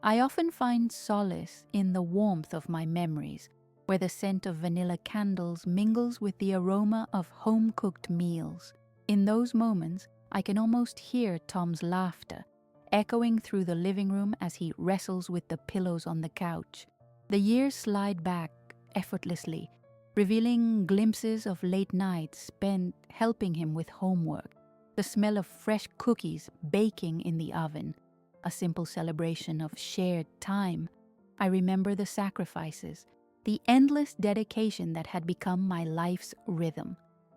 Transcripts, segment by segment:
I often find solace in the warmth of my memories, where the scent of vanilla candles mingles with the aroma of home-cooked meals. In those moments, I can almost hear Tom's laughter, echoing through the living room as he wrestles with the pillows on the couch. The years slide back effortlessly, revealing glimpses of late nights spent helping him with homework, the smell of fresh cookies baking in the oven, a simple celebration of shared time. I remember the sacrifices, the endless dedication that had become my life's rhythm.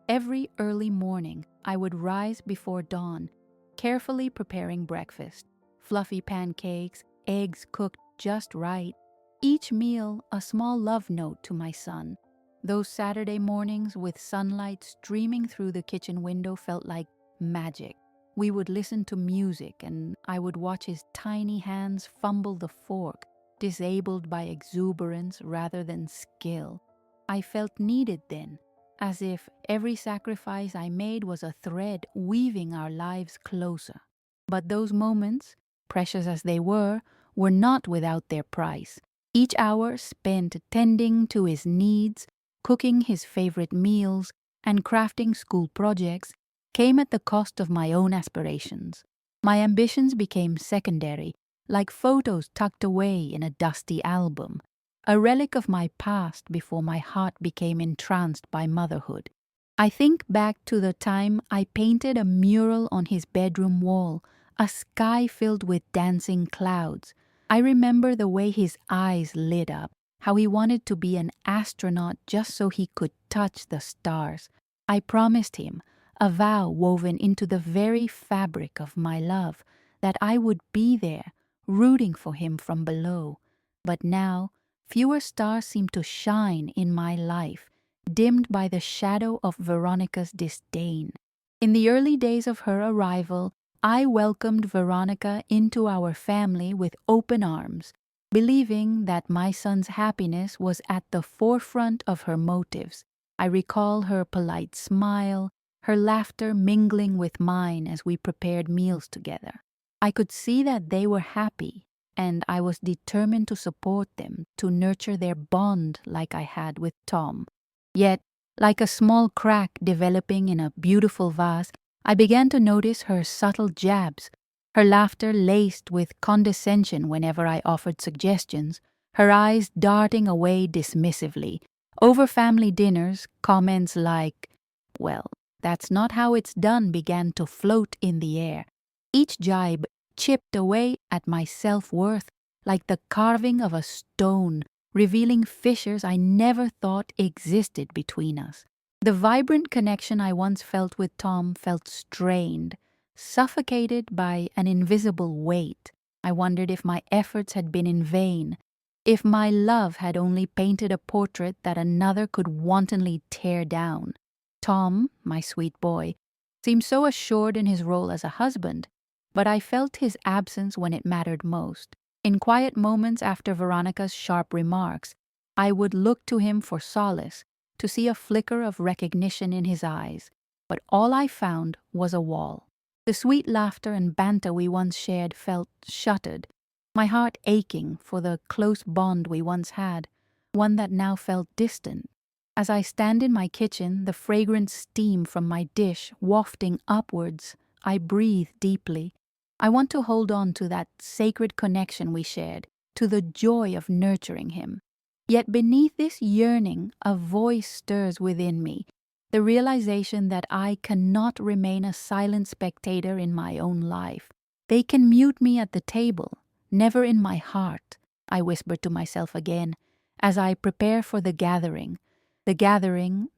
Every early morning, I would rise before dawn, carefully preparing breakfast, fluffy pancakes, eggs cooked just right, each meal a small love note to my son. Those Saturday mornings with sunlight streaming through the kitchen window felt like magic. We would listen to music and I would watch his tiny hands fumble the fork, disabled by exuberance rather than skill. I felt needed then, as if every sacrifice I made was a thread weaving our lives closer. But those moments, precious as they were not without their price. Each hour spent tending to his needs, cooking his favorite meals, and crafting school projects came at the cost of my own aspirations. My ambitions became secondary, like photos tucked away in a dusty album, a relic of my past before my heart became entranced by motherhood. I think back to the time I painted a mural on his bedroom wall, a sky filled with dancing clouds. I remember the way his eyes lit up, how he wanted to be an astronaut just so he could touch the stars. I promised him, a vow woven into the very fabric of my love, that I would be there, rooting for him from below. But now, fewer stars seem to shine in my life, dimmed by the shadow of Veronica's disdain. In the early days of her arrival, I welcomed Veronica into our family with open arms, believing that my son's happiness was at the forefront of her motives. I recall her polite smile, her laughter mingling with mine as we prepared meals together. I could see that they were happy, and I was determined to support them, to nurture their bond like I had with Tom. Yet, like a small crack developing in a beautiful vase, I began to notice her subtle jabs, her laughter laced with condescension whenever I offered suggestions, her eyes darting away dismissively. Over family dinners, comments like, "Well, that's not how it's done," began to float in the air. Each jibe chipped away at my self-worth like the carving of a stone, revealing fissures I never thought existed between us. The vibrant connection I once felt with Tom felt strained, suffocated by an invisible weight. I wondered if my efforts had been in vain, if my love had only painted a portrait that another could wantonly tear down. Tom, my sweet boy, seemed so assured in his role as a husband, but I felt his absence when it mattered most. In quiet moments after Veronica's sharp remarks, I would look to him for solace, to see a flicker of recognition in his eyes, but all I found was a wall. The sweet laughter and banter we once shared felt shuttered, my heart aching for the close bond we once had, one that now felt distant. As I stand in my kitchen, the fragrant steam from my dish wafting upwards, I breathe deeply. I want to hold on to that sacred connection we shared, to the joy of nurturing him. Yet beneath this yearning, a voice stirs within me, the realization that I cannot remain a silent spectator in my own life. They can mute me at the table, never in my heart, I whisper to myself again, as I prepare for the gathering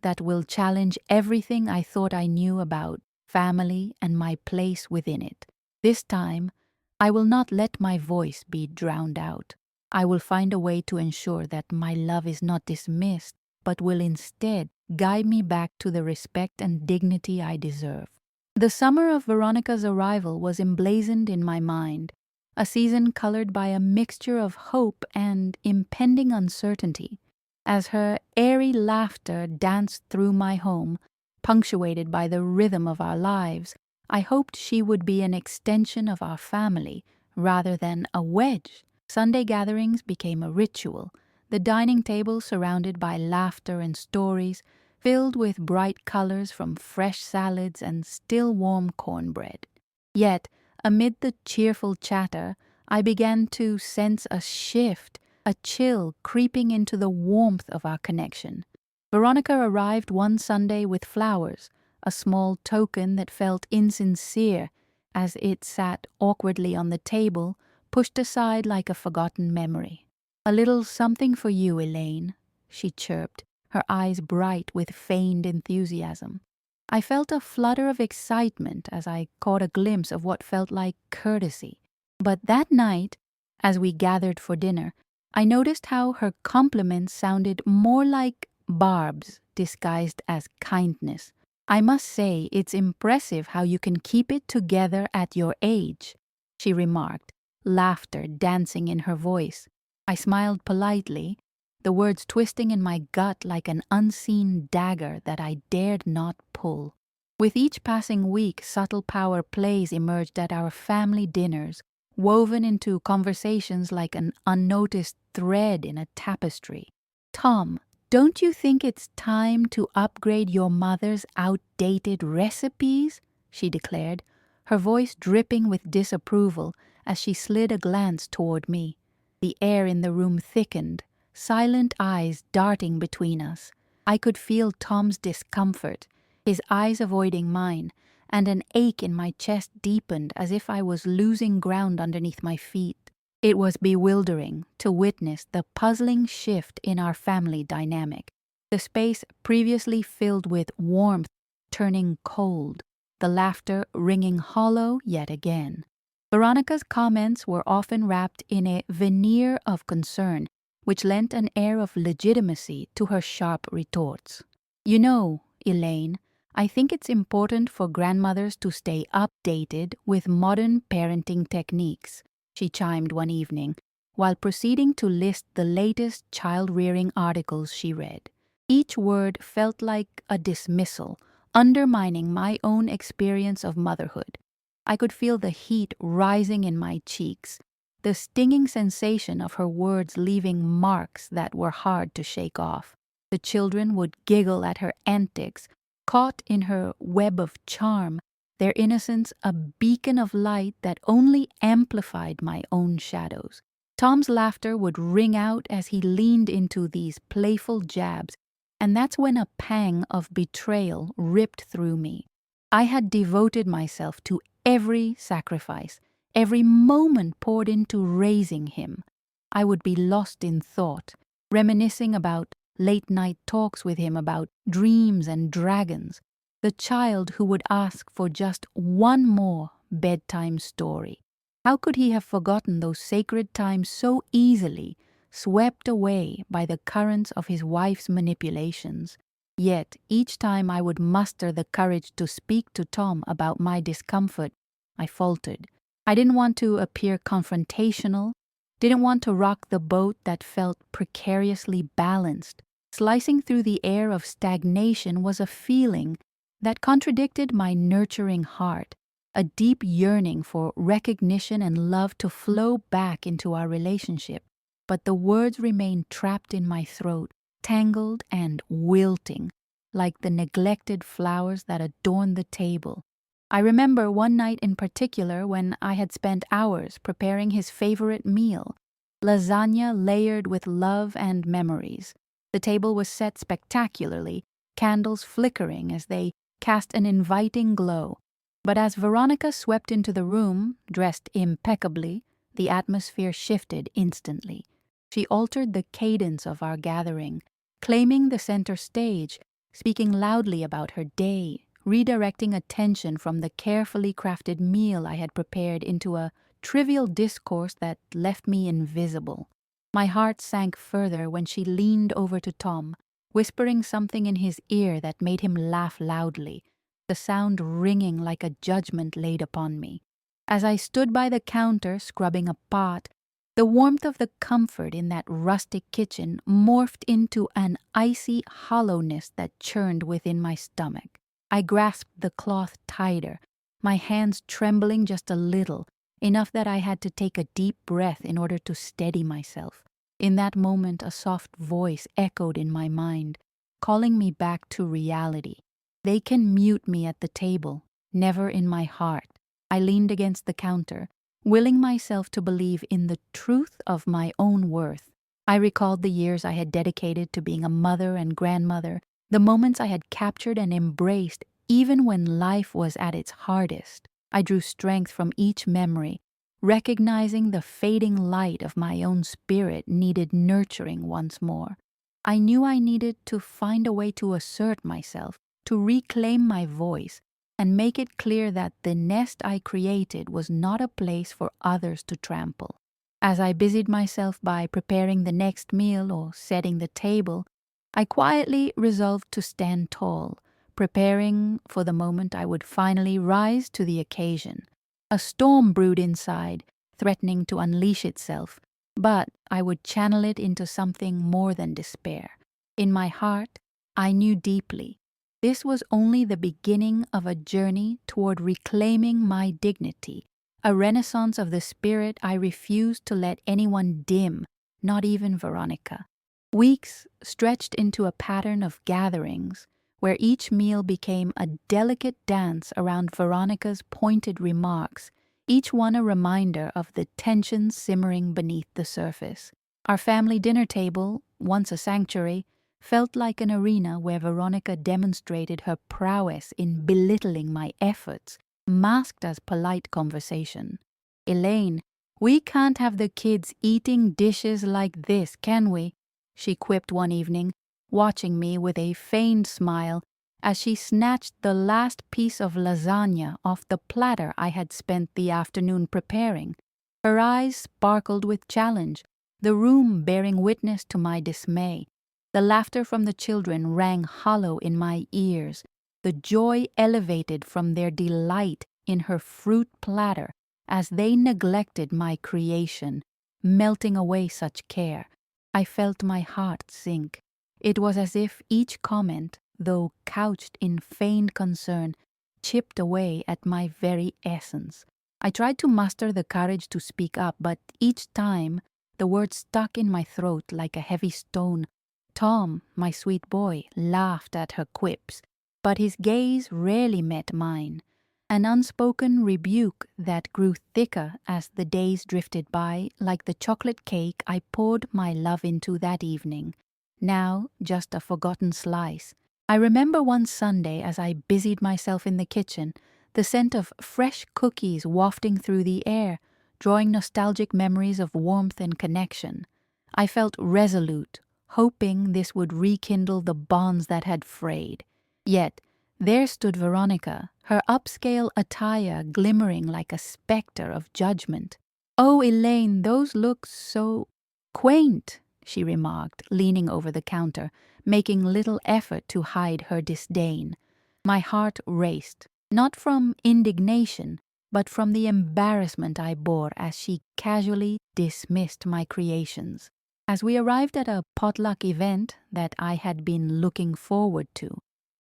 that will challenge everything I thought I knew about family and my place within it. This time, I will not let my voice be drowned out. I will find a way to ensure that my love is not dismissed, but will instead guide me back to the respect and dignity I deserve. The summer of Veronica's arrival was emblazoned in my mind, a season colored by a mixture of hope and impending uncertainty. As her airy laughter danced through my home, punctuated by the rhythm of our lives, I hoped she would be an extension of our family rather than a wedge Sunday gatherings became a ritual, the dining table surrounded by laughter and stories, filled with bright colors from fresh salads and still warm cornbread. Yet, amid the cheerful chatter, I began to sense a shift, a chill creeping into the warmth of our connection. Veronica arrived one Sunday with flowers, a small token that felt insincere as it sat awkwardly on the table, pushed aside like a forgotten memory. "A little something for you, Elaine," she chirped, her eyes bright with feigned enthusiasm. I felt a flutter of excitement as I caught a glimpse of what felt like courtesy. But that night, as we gathered for dinner, I noticed how her compliments sounded more like barbs disguised as kindness. "I must say it's impressive how you can keep it together at your age," she remarked, laughter dancing in her voice. I smiled politely, the words twisting in my gut like an unseen dagger that I dared not pull. With each passing week, subtle power plays emerged at our family dinners, woven into conversations like an unnoticed thread in a tapestry. "Tom, don't you think it's time to upgrade your mother's outdated recipes?" she declared, her voice dripping with disapproval as she slid a glance toward me. The air in the room thickened, silent eyes darting between us. I could feel Tom's discomfort, his eyes avoiding mine, and an ache in my chest deepened as if I was losing ground underneath my feet. It was bewildering to witness the puzzling shift in our family dynamic, the space previously filled with warmth turning cold, the laughter ringing hollow yet again. Veronica's comments were often wrapped in a veneer of concern, which lent an air of legitimacy to her sharp retorts. "You know, Elaine, I think it's important for grandmothers to stay updated with modern parenting techniques," she chimed one evening, while proceeding to list the latest child-rearing articles she read. Each word felt like a dismissal, undermining my own experience of motherhood. I could feel the heat rising in my cheeks, the stinging sensation of her words leaving marks that were hard to shake off. The children would giggle at her antics, caught in her web of charm, their innocence a beacon of light that only amplified my own shadows. Tom's laughter would ring out as he leaned into these playful jabs, and that's when a pang of betrayal ripped through me. I had devoted myself to every sacrifice, every moment poured into raising him. I would be lost in thought, reminiscing about late-night talks with him about dreams and dragons, the child who would ask for just one more bedtime story. How could he have forgotten those sacred times so easily, swept away by the currents of his wife's manipulations? Yet each time I would muster the courage to speak to Tom about my discomfort, I faltered. I didn't want to appear confrontational, didn't want to rock the boat that felt precariously balanced. Slicing through the air of stagnation was a feeling that contradicted my nurturing heart, a deep yearning for recognition and love to flow back into our relationship. But the words remained trapped in my throat, tangled and wilting, like the neglected flowers that adorn the table. I remember one night in particular when I had spent hours preparing his favorite meal, lasagna layered with love and memories. The table was set spectacularly, candles flickering as they cast an inviting glow. But as Veronica swept into the room, dressed impeccably, the atmosphere shifted instantly. She altered the cadence of our gathering, claiming the center stage, speaking loudly about her day, redirecting attention from the carefully crafted meal I had prepared into a trivial discourse that left me invisible. My heart sank further when she leaned over to Tom, whispering something in his ear that made him laugh loudly, the sound ringing like a judgment laid upon me. As I stood by the counter scrubbing a pot, the warmth of the comfort in that rustic kitchen morphed into an icy hollowness that churned within my stomach. I grasped the cloth tighter, my hands trembling just a little, enough that I had to take a deep breath in order to steady myself. In that moment, a soft voice echoed in my mind, calling me back to reality. They can mute me at the table, never in my heart. I leaned against the counter, willing myself to believe in the truth of my own worth. I recalled the years I had dedicated to being a mother and grandmother, the moments I had captured and embraced even when life was at its hardest. I drew strength from each memory, recognizing the fading light of my own spirit needed nurturing once more. I knew I needed to find a way to assert myself, to reclaim my voice, and make it clear that the nest I created was not a place for others to trample. As I busied myself by preparing the next meal or setting the table, I quietly resolved to stand tall, preparing for the moment I would finally rise to the occasion. A storm brewed inside, threatening to unleash itself, but I would channel it into something more than despair. In my heart, I knew deeply this was only the beginning of a journey toward reclaiming my dignity, a renaissance of the spirit I refused to let anyone dim, not even Veronica. Weeks stretched into a pattern of gatherings, where each meal became a delicate dance around Veronica's pointed remarks, each one a reminder of the tension simmering beneath the surface. Our family dinner table, once a sanctuary, felt like an arena where Veronica demonstrated her prowess in belittling my efforts, masked as polite conversation. "Elaine, we can't have the kids eating dishes like this, can we?" she quipped one evening, watching me with a feigned smile as she snatched the last piece of lasagna off the platter I had spent the afternoon preparing. Her eyes sparkled with challenge, the room bearing witness to my dismay. The laughter from the children rang hollow in my ears, the joy elevated from their delight in her fruit platter as they neglected my creation, melting away such care. I felt my heart sink. It was as if each comment, though couched in feigned concern, chipped away at my very essence. I tried to muster the courage to speak up, but each time the words stuck in my throat like a heavy stone. Tom, my sweet boy, laughed at her quips, but his gaze rarely met mine, an unspoken rebuke that grew thicker as the days drifted by, like the chocolate cake I poured my love into that evening, now just a forgotten slice. I remember one Sunday as I busied myself in the kitchen, the scent of fresh cookies wafting through the air, drawing nostalgic memories of warmth and connection. I felt resolute, hoping this would rekindle the bonds that had frayed. Yet, there stood Veronica, her upscale attire glimmering like a specter of judgment. "Oh, Elaine, those look so quaint," she remarked, leaning over the counter, making little effort to hide her disdain. My heart raced, not from indignation, but from the embarrassment I bore as she casually dismissed my creations. As we arrived at a potluck event that I had been looking forward to,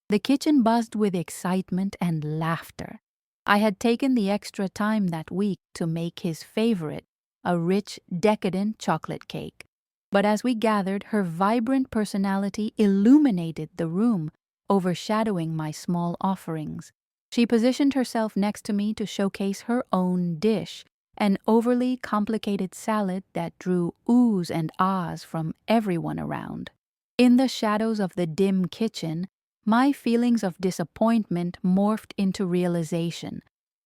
the kitchen buzzed with excitement and laughter. I had taken the extra time that week to make his favorite, a rich, decadent chocolate cake. But as we gathered, her vibrant personality illuminated the room, overshadowing my small offerings. She positioned herself next to me to showcase her own dish, an overly complicated salad that drew oohs and ahs from everyone around. In the shadows of the dim kitchen, my feelings of disappointment morphed into realization.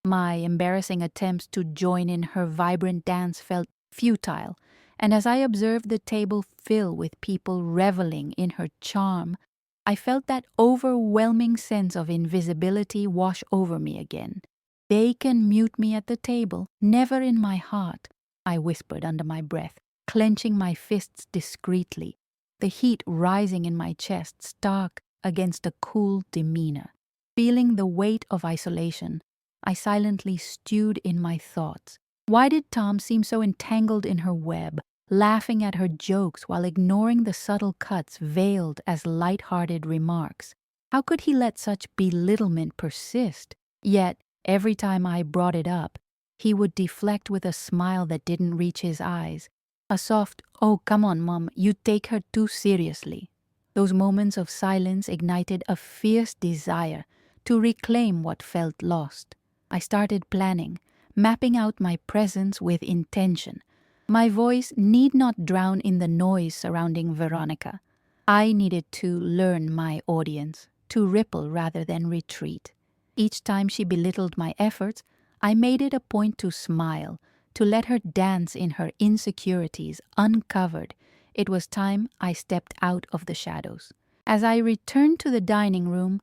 My embarrassing attempts to join in her vibrant dance felt futile, and as I observed the table fill with people reveling in her charm, I felt that overwhelming sense of invisibility wash over me again. "They can mute me at the table, never in my heart," I whispered under my breath, clenching my fists discreetly, the heat rising in my chest stark against a cool demeanor. Feeling the weight of isolation, I silently stewed in my thoughts. Why did Tom seem so entangled in her web, laughing at her jokes while ignoring the subtle cuts veiled as light-hearted remarks? How could he let such belittlement persist? Yet, every time I brought it up, he would deflect with a smile that didn't reach his eyes. A soft, "Oh, come on, Mom, you take her too seriously." Those moments of silence ignited a fierce desire to reclaim what felt lost. I started planning, mapping out my presence with intention. My voice need not drown in the noise surrounding Veronica. I needed to learn my audience, to ripple rather than retreat. Each time she belittled my efforts, I made it a point to smile, to let her dance in her insecurities uncovered. It was time I stepped out of the shadows. As I returned to the dining room,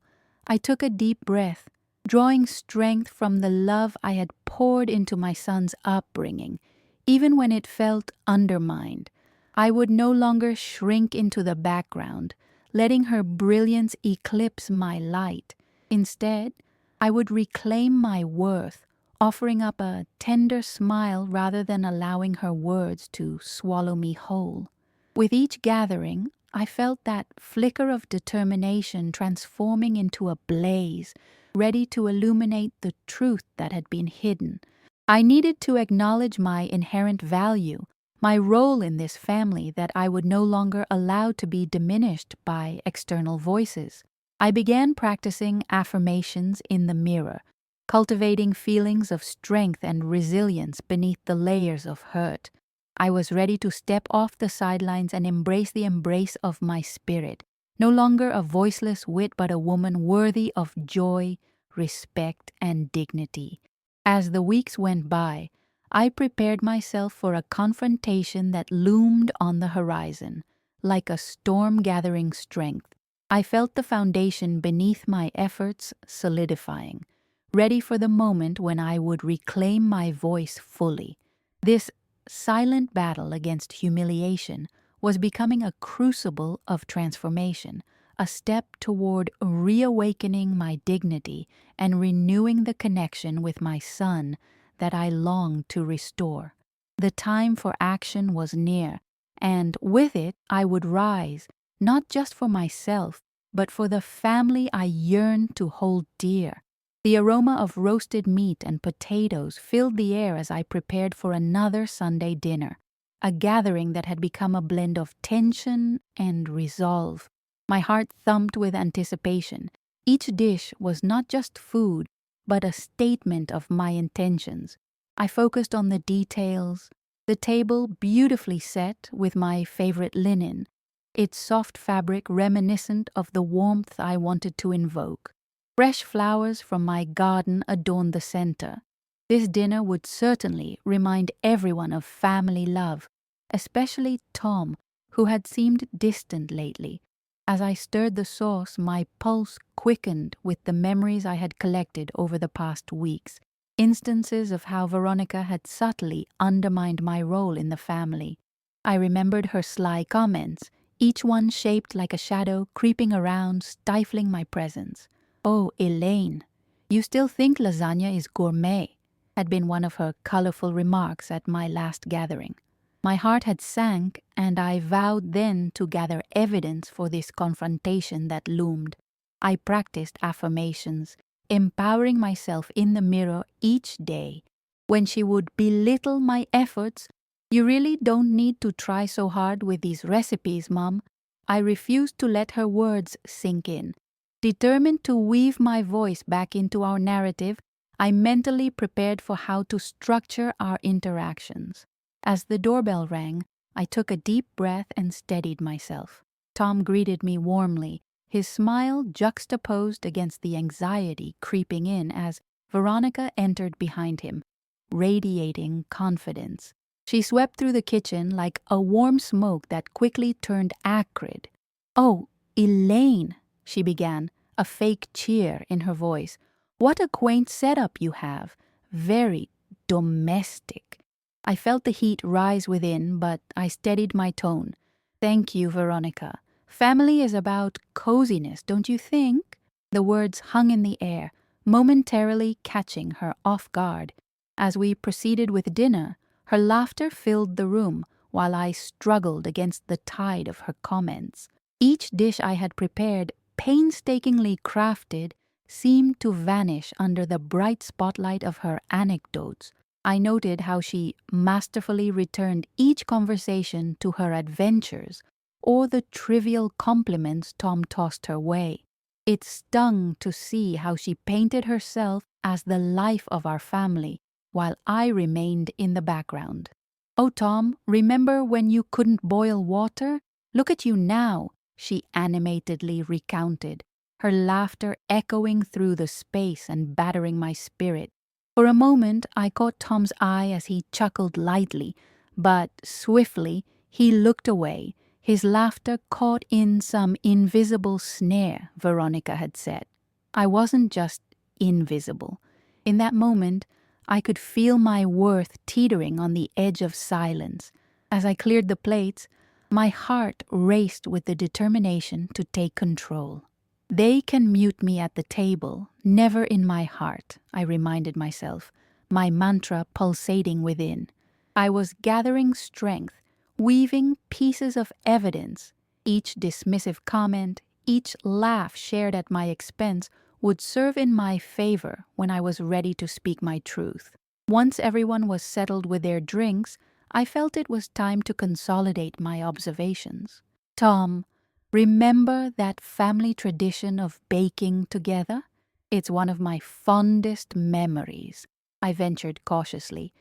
I took a deep breath, drawing strength from the love I had poured into my son's upbringing, even when it felt undermined. I would no longer shrink into the background, letting her brilliance eclipse my light. Instead, I would reclaim my worth, offering up a tender smile rather than allowing her words to swallow me whole. With each gathering, I felt that flicker of determination transforming into a blaze, ready to illuminate the truth that had been hidden. I needed to acknowledge my inherent value, my role in this family that I would no longer allow to be diminished by external voices. I began practicing affirmations in the mirror, cultivating feelings of strength and resilience beneath the layers of hurt. I was ready to step off the sidelines and embrace the embrace of my spirit, no longer a voiceless wit but a woman worthy of joy, respect, and dignity. As the weeks went by, I prepared myself for a confrontation that loomed on the horizon, like a storm gathering strength. I felt the foundation beneath my efforts solidifying, ready for the moment when I would reclaim my voice fully. This silent battle against humiliation was becoming a crucible of transformation, a step toward reawakening my dignity and renewing the connection with my son that I longed to restore. The time for action was near, and with it I would rise, not just for myself, but for the family I yearned to hold dear. The aroma of roasted meat and potatoes filled the air as I prepared for another Sunday dinner, a gathering that had become a blend of tension and resolve. My heart thumped with anticipation. Each dish was not just food, but a statement of my intentions. I focused on the details, the table beautifully set with my favorite linen, its soft fabric reminiscent of the warmth I wanted to invoke. Fresh flowers from my garden adorned the center. This dinner would certainly remind everyone of family love, especially Tom, who had seemed distant lately. As I stirred the sauce, my pulse quickened with the memories I had collected over the past weeks, instances of how Veronica had subtly undermined my role in the family. I remembered her sly comments, each one shaped like a shadow creeping around, stifling my presence. "Oh, Elaine, you still think lasagna is gourmet," had been one of her colorful remarks at my last gathering. My heart had sank, and I vowed then to gather evidence for this confrontation that loomed. I practiced affirmations, empowering myself in the mirror each day. When she would belittle my efforts, "You really don't need to try so hard with these recipes, Mom," I refused to let her words sink in. Determined to weave my voice back into our narrative, I mentally prepared for how to structure our interactions. As the doorbell rang, I took a deep breath and steadied myself. Tom greeted me warmly, his smile juxtaposed against the anxiety creeping in as Veronica entered behind him, radiating confidence. She swept through the kitchen like a warm smoke that quickly turned acrid. "Oh, Elaine," she began, a fake cheer in her voice. "What a quaint setup you have. Very domestic." I felt the heat rise within, but I steadied my tone. "Thank you, Veronica. Family is about coziness, don't you think?" The words hung in the air, momentarily catching her off guard. As we proceeded with dinner, her laughter filled the room while I struggled against the tide of her comments. Each dish I had prepared, painstakingly crafted, seemed to vanish under the bright spotlight of her anecdotes. I noted how she masterfully returned each conversation to her adventures or the trivial compliments Tom tossed her way. It stung to see how she painted herself as the life of our family, while I remained in the background. "Oh, Tom, remember when you couldn't boil water? Look at you now," she animatedly recounted, her laughter echoing through the space and battering my spirit. For a moment, I caught Tom's eye as he chuckled lightly, but swiftly he looked away, his laughter caught in some invisible snare, Veronica had said. I wasn't just invisible. In that moment, I could feel my worth teetering on the edge of silence. As I cleared the plates, my heart raced with the determination to take control. "They can mute me at the table, never in my heart," I reminded myself, my mantra pulsating within. I was gathering strength, weaving pieces of evidence. Each dismissive comment, each laugh shared at my expense would serve in my favor when I was ready to speak my truth. Once everyone was settled with their drinks, I felt it was time to consolidate my observations. "Tom, remember that family tradition of baking together? It's one of my fondest memories," I ventured cautiously,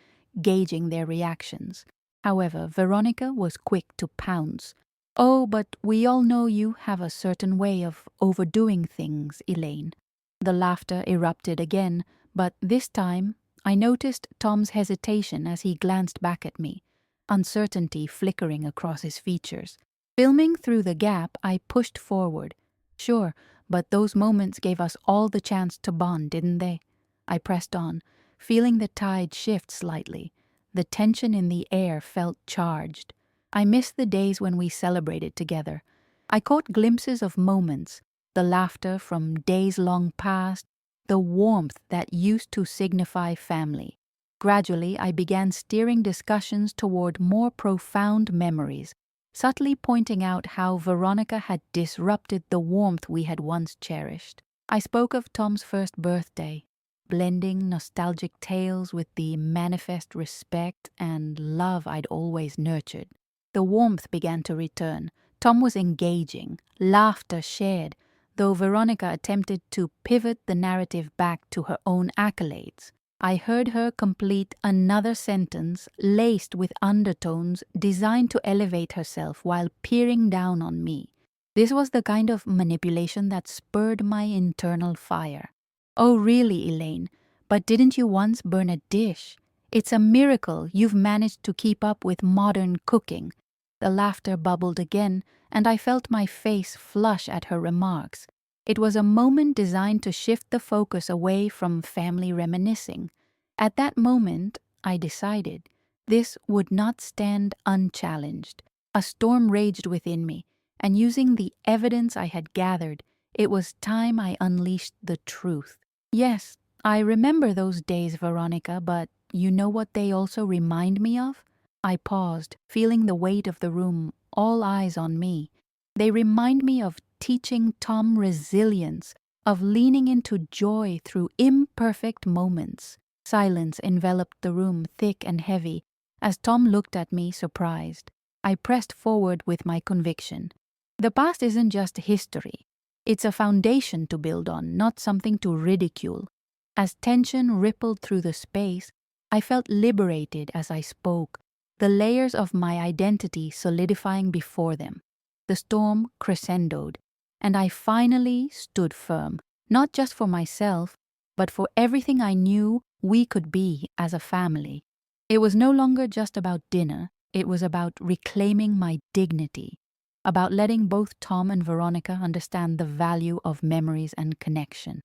gauging their reactions. However, Veronica was quick to pounce. "Oh, but we all know you have a certain way of overdoing things, Elaine." The laughter erupted again, but this time I noticed Tom's hesitation as he glanced back at me, uncertainty flickering across his features. Filming through the gap, I pushed forward. "Sure, but those moments gave us all the chance to bond, didn't they?" I pressed on, feeling the tide shift slightly. The tension in the air felt charged. I missed the days when we celebrated together. I caught glimpses of moments, the laughter from days long past, the warmth that used to signify family. Gradually, I began steering discussions toward more profound memories, subtly pointing out how Veronica had disrupted the warmth we had once cherished. I spoke of Tom's first birthday, blending nostalgic tales with the manifest respect and love I'd always nurtured. The warmth began to return. Tom was engaging, laughter shared, though Veronica attempted to pivot the narrative back to her own accolades. I heard her complete another sentence laced with undertones designed to elevate herself while peering down on me. This was the kind of manipulation that spurred my internal fire. "Oh, really, Elaine? But didn't you once burn a dish? It's a miracle you've managed to keep up with modern cooking." The laughter bubbled again, and I felt my face flush at her remarks. It was a moment designed to shift the focus away from family reminiscing. At that moment, I decided, this would not stand unchallenged. A storm raged within me, and using the evidence I had gathered, it was time I unleashed the truth. "Yes, I remember those days, Veronica, but you know what they also remind me of?" I paused, feeling the weight of the room, all eyes on me. "They remind me of teaching Tom resilience, of leaning into joy through imperfect moments." Silence enveloped the room thick and heavy as Tom looked at me surprised. I pressed forward with my conviction. "The past isn't just history. It's a foundation to build on, not something to ridicule." As tension rippled through the space, I felt liberated as I spoke, the layers of my identity solidifying before them. The storm crescendoed, and I finally stood firm, not just for myself, but for everything I knew we could be as a family. It was no longer just about dinner, it was about reclaiming my dignity, about letting both Tom and Veronica understand the value of memories and connection.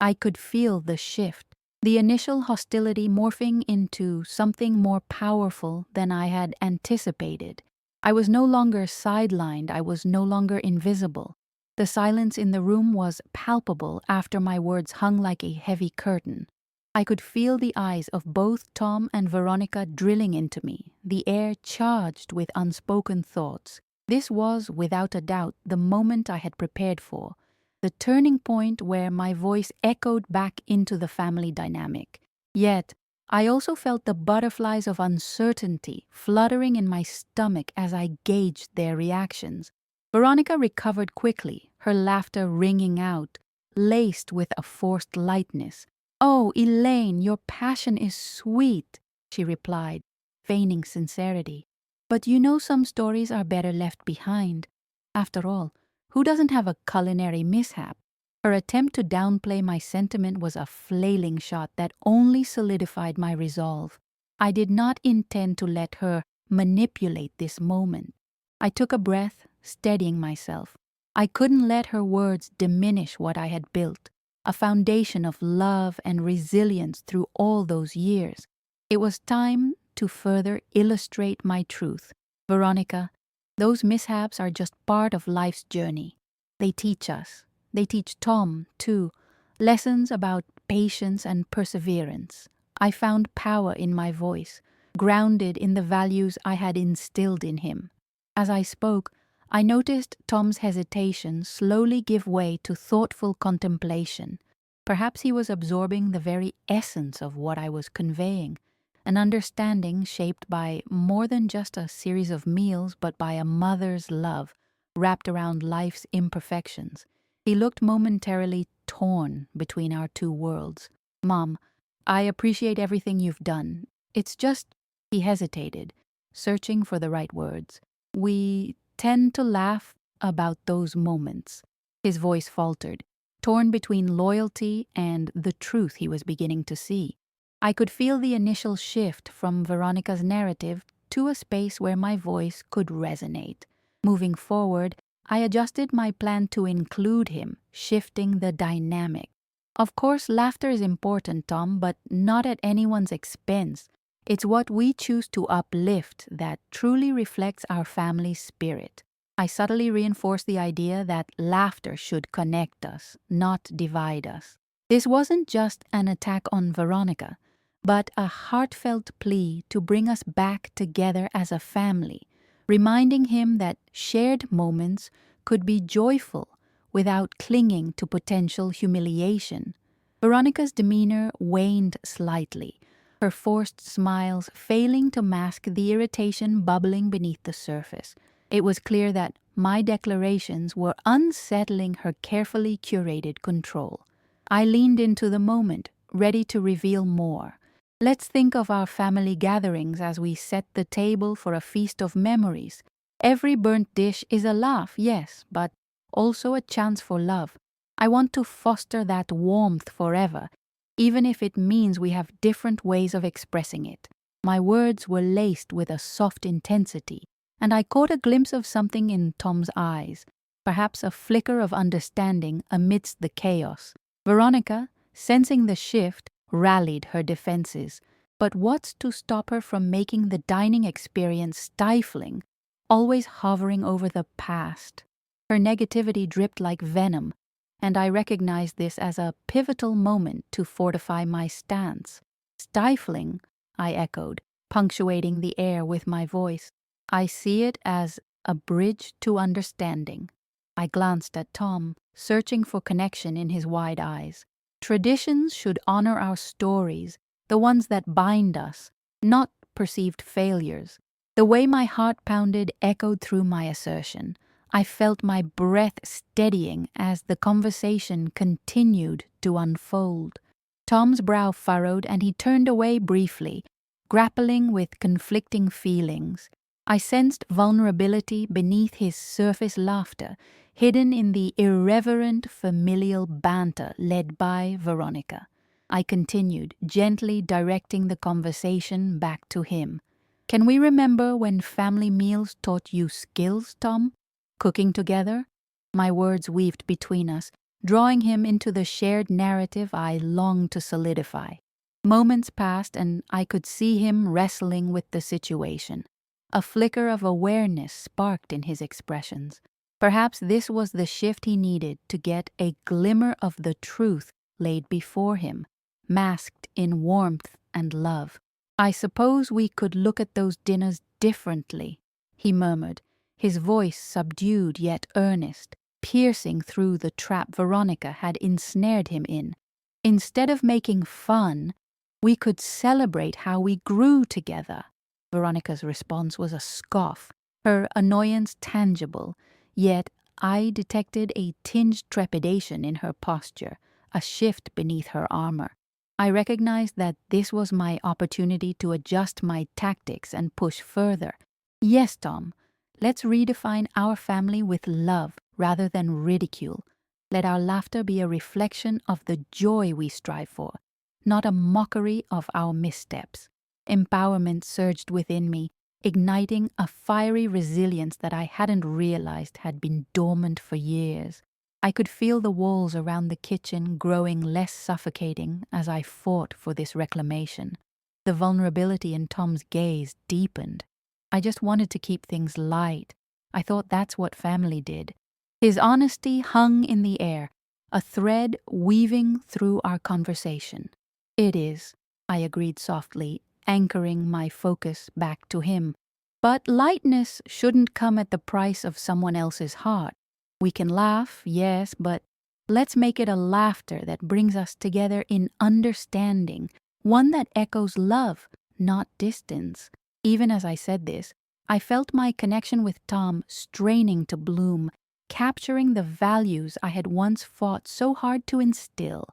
I could feel the shift, the initial hostility morphing into something more powerful than I had anticipated. I was no longer sidelined, I was no longer invisible. The silence in the room was palpable after my words hung like a heavy curtain. I could feel the eyes of both Tom and Veronica drilling into me, the air charged with unspoken thoughts. This was, without a doubt, the moment I had prepared for, the turning point where my voice echoed back into the family dynamic. Yet, I also felt the butterflies of uncertainty fluttering in my stomach as I gauged their reactions. Veronica recovered quickly, her laughter ringing out, laced with a forced lightness. "Oh, Elaine, your passion is sweet," she replied, feigning sincerity. "But you know some stories are better left behind. After all, who doesn't have a culinary mishap?" Her attempt to downplay my sentiment was a flailing shot that only solidified my resolve. I did not intend to let her manipulate this moment. I took a breath, steadying myself. I couldn't let her words diminish what I had built, a foundation of love and resilience through all those years. It was time to further illustrate my truth. "Veronica, those mishaps are just part of life's journey. They teach us. They teach Tom, too, lessons about patience and perseverance." I found power in my voice, grounded in the values I had instilled in him. As I spoke, I noticed Tom's hesitation slowly give way to thoughtful contemplation. Perhaps he was absorbing the very essence of what I was conveying, an understanding shaped by more than just a series of meals, but by a mother's love wrapped around life's imperfections. He looked momentarily torn between our two worlds. "Mom, I appreciate everything you've done. It's just," he hesitated, searching for the right words. "We tend to laugh about those moments." His voice faltered, torn between loyalty and the truth he was beginning to see. I could feel the initial shift from Veronica's narrative to a space where my voice could resonate. Moving forward, I adjusted my plan to include him, shifting the dynamic. "Of course, laughter is important, Tom, but not at anyone's expense. It's what we choose to uplift that truly reflects our family's spirit." I subtly reinforced the idea that laughter should connect us, not divide us. This wasn't just an attack on Veronica, but a heartfelt plea to bring us back together as a family, reminding him that shared moments could be joyful without clinging to potential humiliation. Veronica's demeanor waned slightly, her forced smiles failing to mask the irritation bubbling beneath the surface. It was clear that my declarations were unsettling her carefully curated control. I leaned into the moment, ready to reveal more. "Let's think of our family gatherings as we set the table for a feast of memories. Every burnt dish is a laugh, yes, but also a chance for love. I want to foster that warmth forever, even if it means we have different ways of expressing it." My words were laced with a soft intensity, and I caught a glimpse of something in Tom's eyes, perhaps a flicker of understanding amidst the chaos. Veronica, sensing the shift, rallied her defenses. But what's to stop her from making the dining experience stifling, always hovering over the past? Her negativity dripped like venom, and I recognized this as a pivotal moment to fortify my stance. "Stifling," I echoed, punctuating the air with my voice. "I see it as a bridge to understanding." I glanced at Tom, searching for connection in his wide eyes. "Traditions should honor our stories, the ones that bind us, not perceived failures." The way my heart pounded echoed through my assertion. I felt my breath steadying as the conversation continued to unfold. Tom's brow furrowed and he turned away briefly, grappling with conflicting feelings. I sensed vulnerability beneath his surface laughter, hidden in the irreverent familial banter led by Veronica. I continued, gently directing the conversation back to him. "Can we remember when family meals taught you skills, Tom? Cooking together?" My words weaved between us, drawing him into the shared narrative I longed to solidify. Moments passed and I could see him wrestling with the situation. A flicker of awareness sparked in his expressions. Perhaps this was the shift he needed to get a glimmer of the truth laid before him, masked in warmth and love. "I suppose we could look at those dinners differently," he murmured, his voice subdued yet earnest, piercing through the trap Veronica had ensnared him in. "Instead of making fun, We could celebrate how we grew together. Veronica's response was a scoff, her annoyance tangible, yet I detected a tinged trepidation in her posture, a shift beneath her armor. I recognized that this was my opportunity to adjust my tactics and push further. Yes, Tom, let's redefine our family with love rather than ridicule. Let our laughter be a reflection of the joy we strive for, not a mockery of our missteps. Empowerment surged within me, igniting a fiery resilience that I hadn't realized had been dormant for years. I could feel the walls around the kitchen growing less suffocating as I fought for this reclamation. The vulnerability in Tom's gaze deepened. I just wanted to keep things light. I thought that's what family did. His honesty hung in the air, a thread weaving through our conversation. It is, I agreed softly, anchoring my focus back to him. But lightness shouldn't come at the price of someone else's heart. We can laugh, yes, but let's make it a laughter that brings us together in understanding, one that echoes love, not distance. Even as I said this, I felt my connection with Tom straining to bloom, capturing the values I had once fought so hard to instill.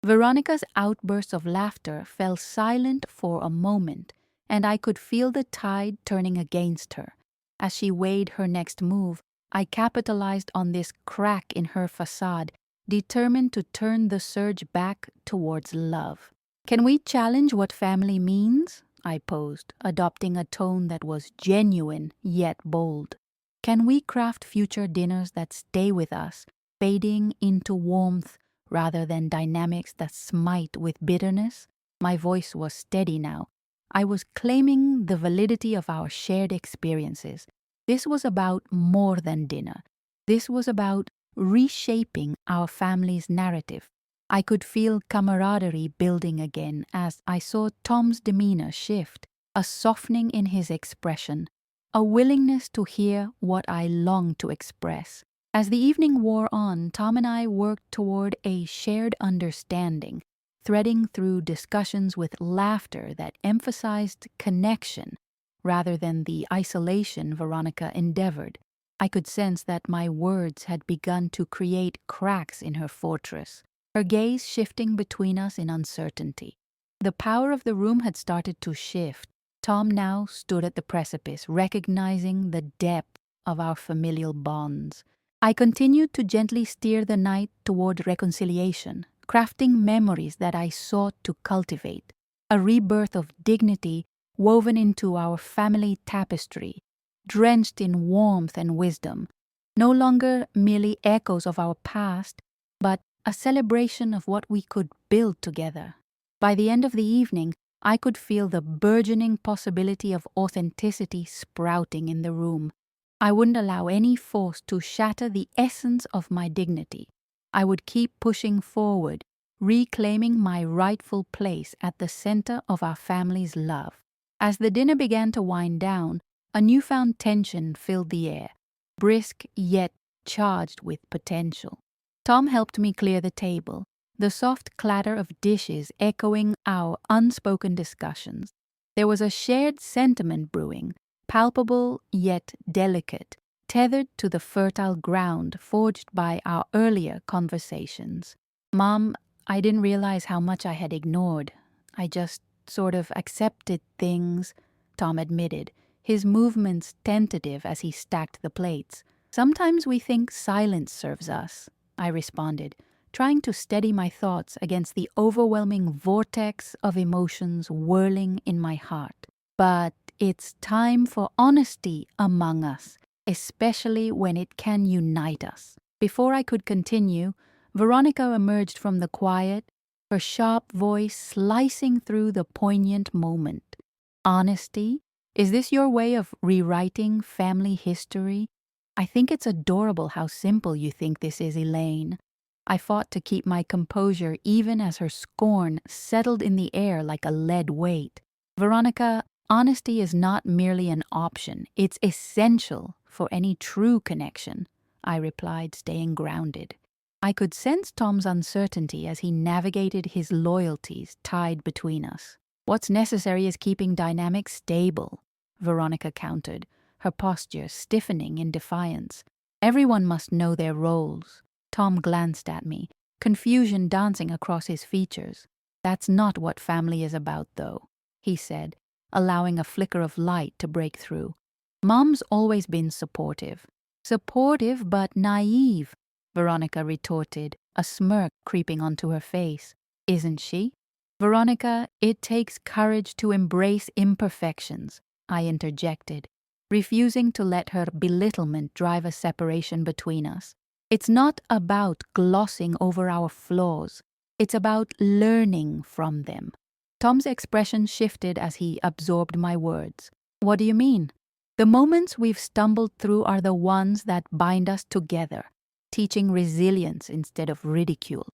Veronica's outburst of laughter fell silent for a moment, and I could feel the tide turning against her. As she weighed her next move, I capitalized on this crack in her facade, determined to turn the surge back towards love. "Can we challenge what family means?" I posed, adopting a tone that was genuine yet bold. "Can we craft future dinners that stay with us, fading into warmth rather than dynamics that smite with bitterness?" My voice was steady now. I was claiming the validity of our shared experiences. This was about more than dinner. This was about reshaping our family's narrative. I could feel camaraderie building again as I saw Tom's demeanor shift, a softening in his expression, a willingness to hear what I longed to express. As the evening wore on, Tom and I worked toward a shared understanding, threading through discussions with laughter that emphasized connection rather than the isolation Veronica endeavored. I could sense that my words had begun to create cracks in her fortress, her gaze shifting between us in uncertainty. The power of the room had started to shift. Tom now stood at the precipice, recognizing the depth of our familial bonds. I continued to gently steer the night toward reconciliation, crafting memories that I sought to cultivate, a rebirth of dignity woven into our family tapestry, drenched in warmth and wisdom, no longer merely echoes of our past, but a celebration of what we could build together. By the end of the evening, I could feel the burgeoning possibility of authenticity sprouting in the room. I wouldn't allow any force to shatter the essence of my dignity. I would keep pushing forward, reclaiming my rightful place at the center of our family's love. As the dinner began to wind down, a newfound tension filled the air, brisk yet charged with potential. Tom helped me clear the table, the soft clatter of dishes echoing our unspoken discussions. There was a shared sentiment brewing, palpable yet delicate, tethered to the fertile ground forged by our earlier conversations. "Mom, I didn't realize how much I had ignored. I just sort of accepted things," Tom admitted, his movements tentative as he stacked the plates. "Sometimes we think silence serves us," I responded, trying to steady my thoughts against the overwhelming vortex of emotions whirling in my heart. "But it's time for honesty among us, especially when it can unite us." Before I could continue, Veronica emerged from the quiet, her sharp voice slicing through the poignant moment. "Honesty? Is this your way of rewriting family history? I think it's adorable how simple you think this is, Elaine." I fought to keep my composure even as her scorn settled in the air like a lead weight. "Veronica, honesty is not merely an option, it's essential for any true connection," I replied, staying grounded. I could sense Tom's uncertainty as he navigated his loyalties tied between us. What's necessary is keeping dynamics stable, Veronica countered, her posture stiffening in defiance. Everyone must know their roles. Tom glanced at me, confusion dancing across his features. That's not what family is about, though, he said, allowing a flicker of light to break through. Mom's always been supportive. Supportive but naive, Veronica retorted, a smirk creeping onto her face. Isn't she? Veronica, it takes courage to embrace imperfections, I interjected, refusing to let her belittlement drive a separation between us. It's not about glossing over our flaws. It's about learning from them. Tom's expression shifted as he absorbed my words. What do you mean? The moments we've stumbled through are the ones that bind us together, teaching resilience instead of ridicule.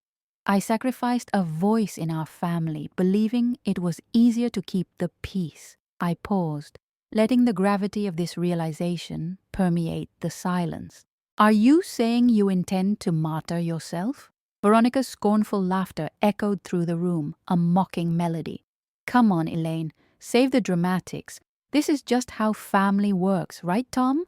I sacrificed a voice in our family, believing it was easier to keep the peace. I paused, letting the gravity of this realization permeate the silence. Are you saying you intend to martyr yourself? Veronica's scornful laughter echoed through the room, a mocking melody. Come on, Elaine, save the dramatics. This is just how family works, right, Tom?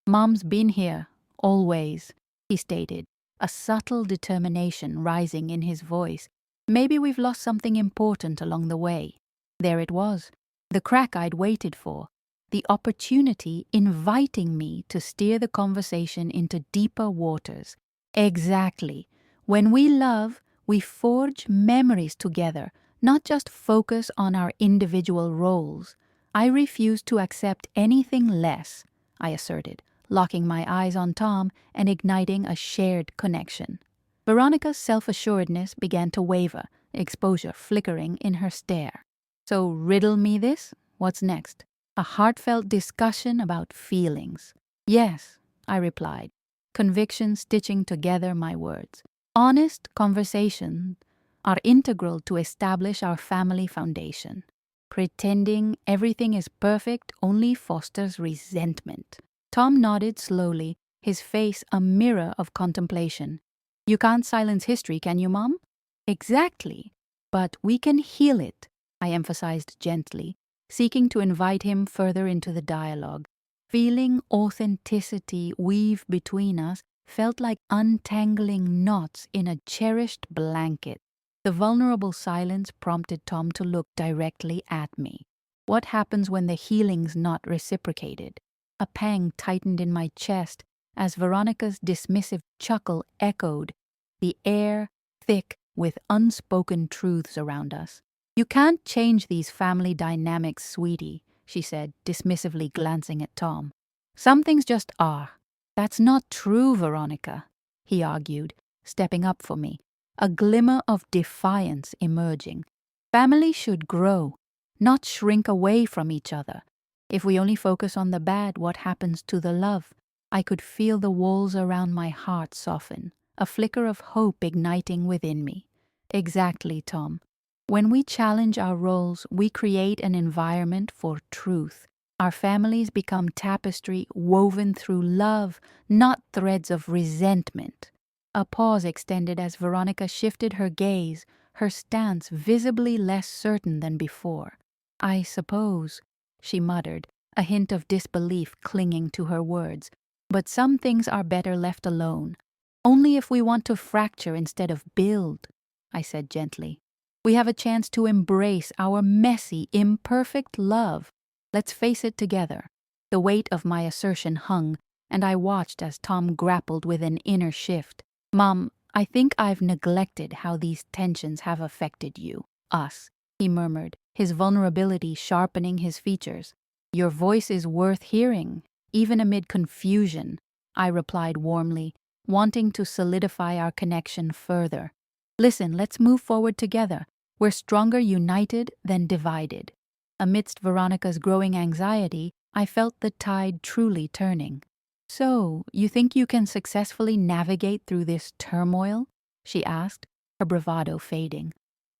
Mom's been here, always, he stated, a subtle determination rising in his voice. Maybe we've lost something important along the way. There it was, the crack I'd waited for, the opportunity inviting me to steer the conversation into deeper waters. Exactly. When we love, we forge memories together, not just focus on our individual roles. I refuse to accept anything less, I asserted, locking my eyes on Tom and igniting a shared connection. Veronica's self-assuredness began to waver, exposure flickering in her stare. So riddle me this? What's next? A heartfelt discussion about feelings. Yes, I replied, conviction stitching together my words. Honest conversations are integral to establish our family foundation. Pretending everything is perfect only fosters resentment. Tom nodded slowly, his face a mirror of contemplation. You can't silence history, can you, Mom? Exactly. But we can heal it, I emphasized gently, seeking to invite him further into the dialogue. Feeling authenticity weave between us felt like untangling knots in a cherished blanket. The vulnerable silence prompted Tom to look directly at me. What happens when the healing's not reciprocated? A pang tightened in my chest as Veronica's dismissive chuckle echoed, the air thick with unspoken truths around us. You can't change these family dynamics, sweetie, she said, dismissively glancing at Tom. Some things just are. That's not true, Veronica, he argued, stepping up for me, a glimmer of defiance emerging. Family should grow, not shrink away from each other. If we only focus on the bad, what happens to the love? I could feel the walls around my heart soften, a flicker of hope igniting within me. Exactly, Tom. When we challenge our roles, we create an environment for truth. Our families become tapestry woven through love, not threads of resentment. A pause extended as Veronica shifted her gaze, her stance visibly less certain than before. I suppose, she muttered, a hint of disbelief clinging to her words. But some things are better left alone. Only if we want to fracture instead of build, I said gently. We have a chance to embrace our messy, imperfect love. Let's face it together. The weight of my assertion hung, and I watched as Tom grappled with an inner shift. Mom, I think I've neglected how these tensions have affected you, us, he murmured, his vulnerability sharpening his features. Your voice is worth hearing, even amid confusion, I replied warmly, wanting to solidify our connection further. Listen, let's move forward together. We're stronger united than divided. Amidst Veronica's growing anxiety, I felt the tide truly turning. So, you think you can successfully navigate through this turmoil? She asked, her bravado fading.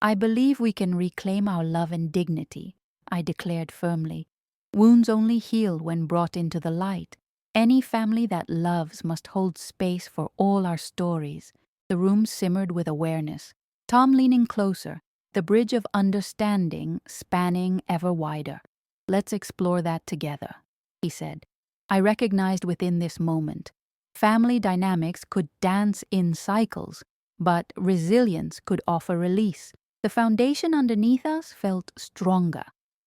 I believe we can reclaim our love and dignity, I declared firmly. Wounds only heal when brought into the light. Any family that loves must hold space for all our stories. The room simmered with awareness. Tom leaning closer, the bridge of understanding spanning ever wider. "Let's explore that together," he said. I recognized within this moment. Family dynamics could dance in cycles, but resilience could offer release. The foundation underneath us felt stronger,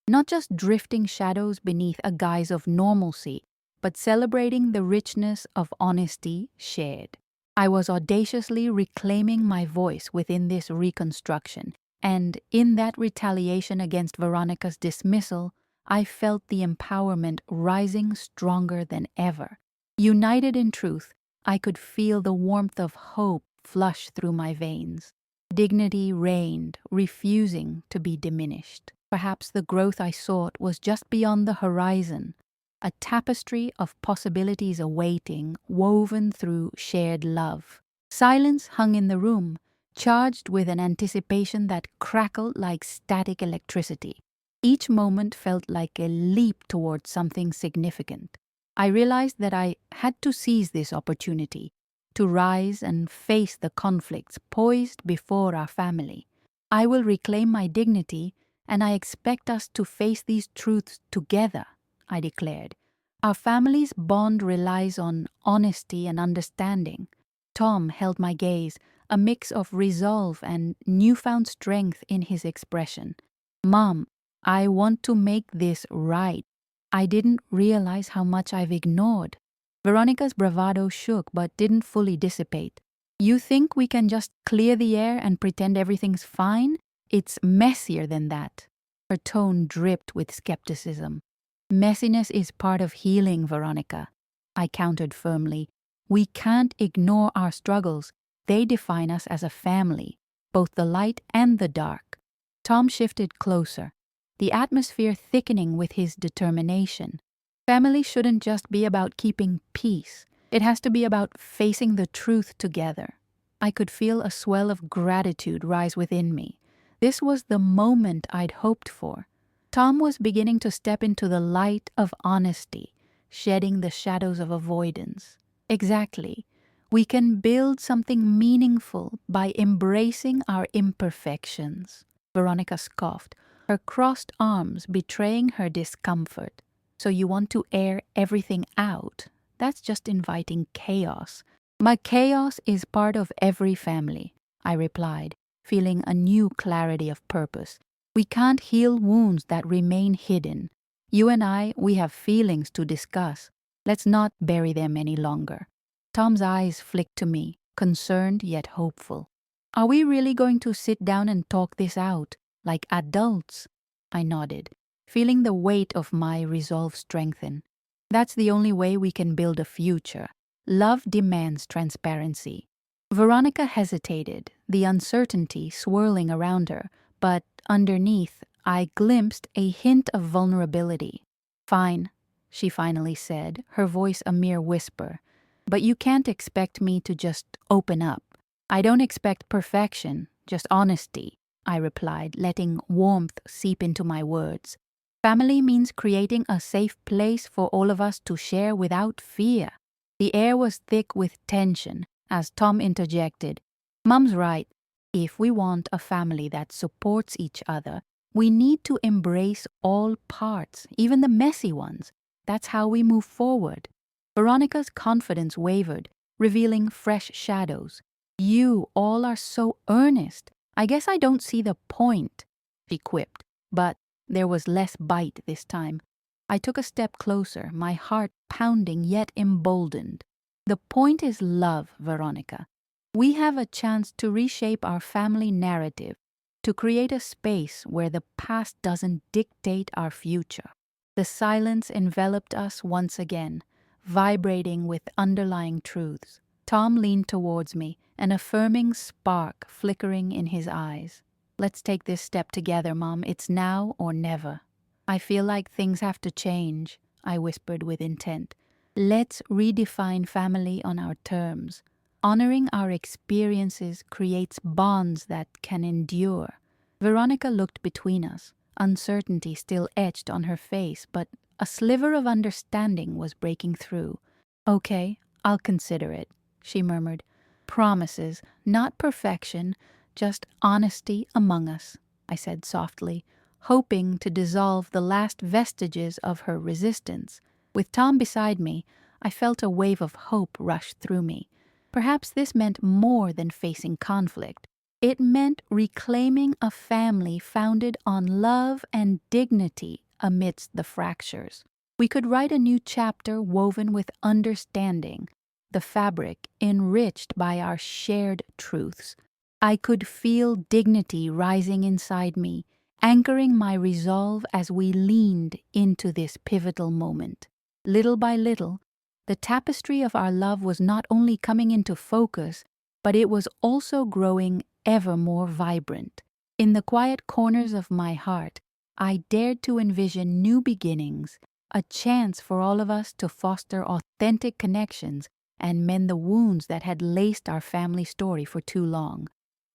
not just drifting shadows beneath a guise of normalcy, but celebrating the richness of honesty shared. I was audaciously reclaiming my voice within this reconstruction, and in that retaliation against Veronica's dismissal, I felt the empowerment rising stronger than ever. United in truth, I could feel the warmth of hope flush through my veins. Dignity reigned, refusing to be diminished. Perhaps the growth I sought was just beyond the horizon, a tapestry of possibilities awaiting, woven through shared love. Silence hung in the room, charged with an anticipation that crackled like static electricity. Each moment felt like a leap towards something significant. I realized that I had to seize this opportunity, to rise and face the conflicts poised before our family. I will reclaim my dignity, and I expect us to face these truths together, I declared. Our family's bond relies on honesty and understanding. Tom held my gaze, a mix of resolve and newfound strength in his expression. "Mom, I want to make this right. I didn't realize how much I've ignored." Veronica's bravado shook but didn't fully dissipate. "You think we can just clear the air and pretend everything's fine? It's messier than that." Her tone dripped with skepticism. "Messiness is part of healing, Veronica," I countered firmly. "We can't ignore our struggles. They define us as a family, both the light and the dark." Tom shifted closer, the atmosphere thickening with his determination. Family shouldn't just be about keeping peace. It has to be about facing the truth together. I could feel a swell of gratitude rise within me. This was the moment I'd hoped for. Tom was beginning to step into the light of honesty, shedding the shadows of avoidance. Exactly. We can build something meaningful by embracing our imperfections. Veronica scoffed, her crossed arms betraying her discomfort. "So you want to air everything out? That's just inviting chaos." "My chaos is part of every family," I replied, feeling a new clarity of purpose. "We can't heal wounds that remain hidden. You and I, we have feelings to discuss. Let's not bury them any longer." Tom's eyes flicked to me, concerned yet hopeful. "Are we really going to sit down and talk this out, like adults?" I nodded, feeling the weight of my resolve strengthen. "That's the only way we can build a future. Love demands transparency." Veronica hesitated, the uncertainty swirling around her, but underneath, I glimpsed a hint of vulnerability. "Fine," she finally said, her voice a mere whisper. "But you can't expect me to just open up. I don't expect perfection, just honesty," I replied, letting warmth seep into my words. "Family means creating a safe place for all of us to share without fear." The air was thick with tension as Tom interjected. "Mom's right. If we want a family that supports each other, we need to embrace all parts, even the messy ones. That's how we move forward." Veronica's confidence wavered, revealing fresh shadows. "You all are so earnest. I guess I don't see the point," she quipped, but there was less bite this time. I took a step closer, my heart pounding yet emboldened. "The point is love, Veronica. We have a chance to reshape our family narrative, to create a space where the past doesn't dictate our future." The silence enveloped us once again, vibrating with underlying truths. Tom leaned towards me, an affirming spark flickering in his eyes. "Let's take this step together, Mom. It's now or never." "I feel like things have to change," I whispered with intent. "Let's redefine family on our terms. Honoring our experiences creates bonds that can endure." Veronica looked between us, uncertainty still etched on her face, but a sliver of understanding was breaking through. "Okay, I'll consider it," she murmured. promises, not perfection, just honesty among us," I said softly, hoping to dissolve the last vestiges of her resistance. With Tom beside me, I felt a wave of hope rush through me. Perhaps this meant more than facing conflict. It meant reclaiming a family founded on love and dignity amidst the fractures. We could write a new chapter woven with understanding, the fabric enriched by our shared truths. I could feel dignity rising inside me, anchoring my resolve as we leaned into this pivotal moment. Little by little, the tapestry of our love was not only coming into focus, but it was also growing ever more vibrant. In the quiet corners of my heart, I dared to envision new beginnings, a chance for all of us to foster authentic connections and mend the wounds that had laced our family story for too long.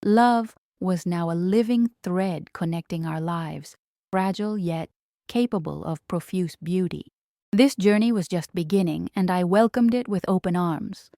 Love was now a living thread connecting our lives, fragile yet capable of profuse beauty. This journey was just beginning, and I welcomed it with open arms.